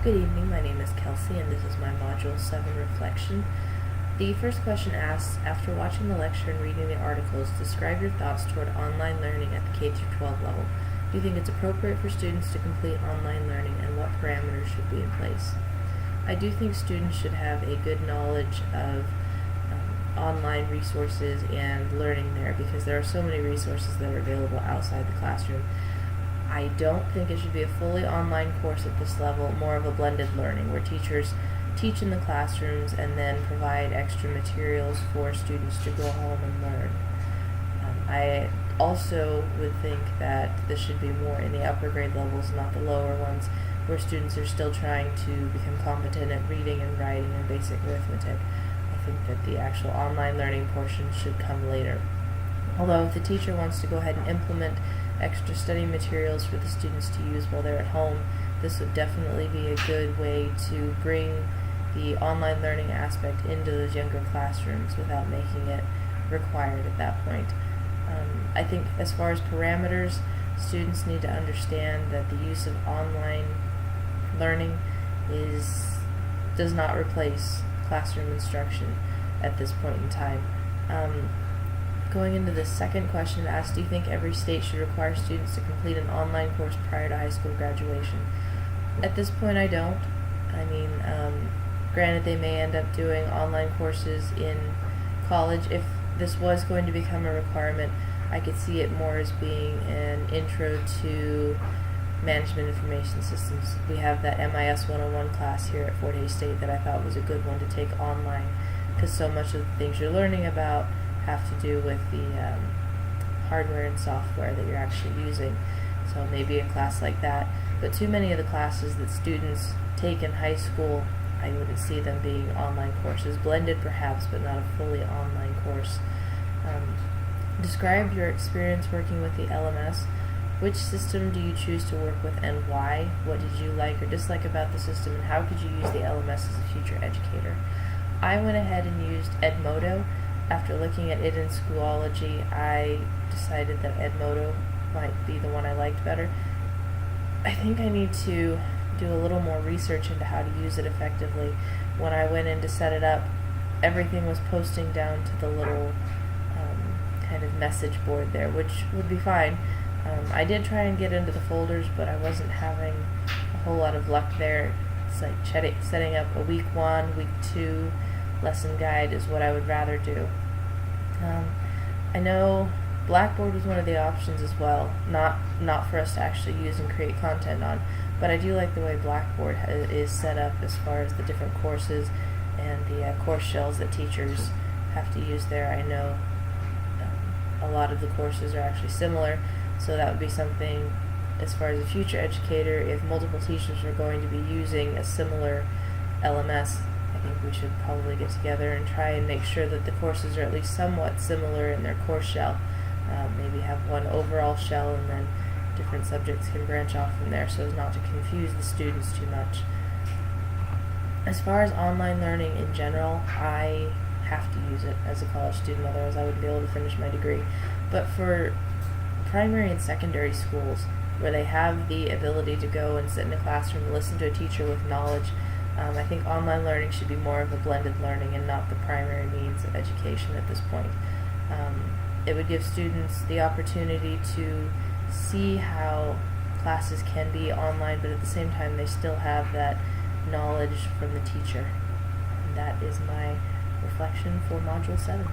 Good evening, my name is Kelsey and this is my Module 7 Reflection. The first question asks, after watching the lecture and reading the articles, describe your thoughts toward online learning at the K-12 level. Do you think it's appropriate for students to complete online learning, and what parameters should be in place? I do think students should have a good knowledge of online resources and learning there, because there are so many resources that are available outside the classroom. I don't think it should be a fully online course at this level, more of a blended learning where teachers teach in the classrooms and then provide extra materials for students to go home and learn. I also would think that this should be more in the upper grade levels, not the lower ones, where students are still trying to become competent at reading and writing and basic arithmetic. I think that the actual online learning portion should come later. Although if the teacher wants to go ahead and implement extra study materials for the students to use while they're at home, this would definitely be a good way to bring the online learning aspect into those younger classrooms without making it required at that point. I think as far as parameters, students need to understand that the use of online learning does not replace classroom instruction at this point in time. Going into the second question, it asks, do you think every state should require students to complete an online course prior to high school graduation? At this point, I don't. I mean, granted, they may end up doing online courses in college. If this was going to become a requirement, I could see it more as being an intro to management information systems. We have that MIS 101 class here at Fort Hays State that I thought was a good one to take online, because so much of the things you're learning about have to do with the hardware and software that you're actually using. So maybe a class like that. But too many of the classes that students take in high school, I wouldn't see them being online courses. Blended perhaps, but not a fully online course. Describe your experience working with the LMS. Which system do you choose to work with and why? What did you like or dislike about the system, and how could you use the LMS as a future educator? I went ahead and used Edmodo. After looking at it in Schoology, I decided that Edmodo might be the one I liked better. I think I need to do a little more research into how to use it effectively. When I went in to set it up, everything was posting down to the little kind of message board there, which would be fine. I did try and get into the folders, but I wasn't having a whole lot of luck there. It's like setting up a week 1, week 2 lesson guide is what I would rather do. I know Blackboard was one of the options as well, not for us to actually use and create content on, but I do like the way Blackboard is set up as far as the different courses and the course shells that teachers have to use there. I know a lot of the courses are actually similar, so that would be something as far as a future educator. If multiple teachers are going to be using a similar LMS, I think we should probably get together and try and make sure that the courses are at least somewhat similar in their course shell. Maybe have one overall shell and then different subjects can branch off from there so as not to confuse the students too much. As far as online learning in general, I have to use it as a college student, otherwise I wouldn't be able to finish my degree. But for primary and secondary schools, where they have the ability to go and sit in a classroom and listen to a teacher with knowledge, I think online learning should be more of a blended learning and not the primary means of education at this point. It would give students the opportunity to see how classes can be online, but at the same time they still have that knowledge from the teacher. And that is my reflection for Module 7.